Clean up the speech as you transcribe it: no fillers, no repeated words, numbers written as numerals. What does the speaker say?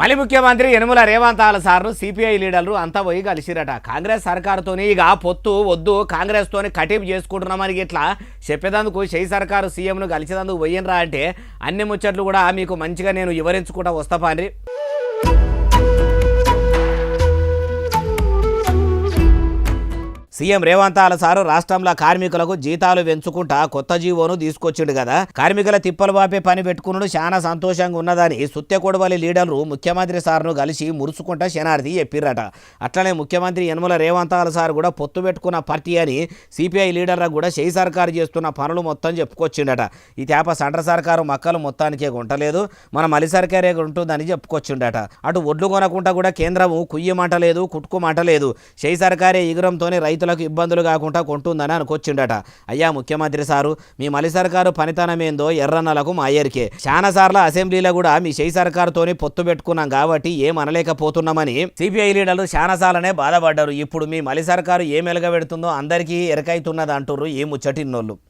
మళ్ళీ ముఖ్యమంత్రి యనుమల రేవంత్ సార్ను సిపిఐ లీడర్లు అంతా పోయి కలిసిరట. కాంగ్రెస్ సర్కారుతోని ఇక పొత్తు వద్దు, కాంగ్రెస్తోని కటింపు చేసుకుంటున్నామని ఇట్లా చెప్పేదందుకు షై సర్కారు సీఎంను కలిసేందుకు పోయినరా అంటే అన్ని ముచ్చట్లు కూడా మీకు మంచిగా నేను వివరించుకుంటా వస్తా పాండ్రి. సీఎం రేవంత్ సారు రాష్ట్రంలో కార్మికులకు జీతాలు పెంచుకుంటా కొత్త జీవోను తీసుకొచ్చిండు కదా. కార్మికుల తిప్పలు బాపే పని పెట్టుకున్నాడు, చాలా సంతోషంగా ఉన్నదని సుత్తెకొడవల్లి లీడర్లు ముఖ్యమంత్రి సార్ను కలిసి మురుసుకుంటా శనార్థి చెప్పిర్రట. అట్లనే ముఖ్యమంత్రి యనుమల రేవంత్ సార్ కూడా పొత్తు పెట్టుకున్న పార్టీ అని సిపిఐ లీడర్లకు కూడా షై సర్కారు చేస్తున్న పనులు మొత్తం చెప్పుకొచ్చిండట. ఈ తేప సెంటర్ సర్కారు మక్కలు మొత్తానికే కొంటలేదు, మన మలి సర్కారే ఉంటుందని చెప్పుకొచ్చిండట. అటు ఒడ్లు కొనకుండా కూడా కేంద్రము కుయ్యమంటలేదు, కుట్టుకుమంటలేదు, షై సర్కారే ఇగురంతోనే రైతులకు ఇబ్బందులు కాకుండా కొంటుందని అనుకొచ్చిండట. అయ్యా ముఖ్యమంత్రి సారు, మీ మలి సర్కారు పనితనమేందో ఎర్రన్నలకు మా అయ్యరికే. చాలా సార్లు అసెంబ్లీలో కూడా మీ షై సర్కారుతోని పొత్తు పెట్టుకున్నాం కాబట్టి ఏం అనలేకపోతున్నామని సిపిఐ లీడర్లు చాలా సార్లనే బాధపడ్డారు. ఇప్పుడు మీ మలి సర్కారు ఏం ఎలగబెడుతుందో అందరికీ ఎరకైతున్నది అంటుర్రు ఈ ముచ్చటిన్నోళ్ళు.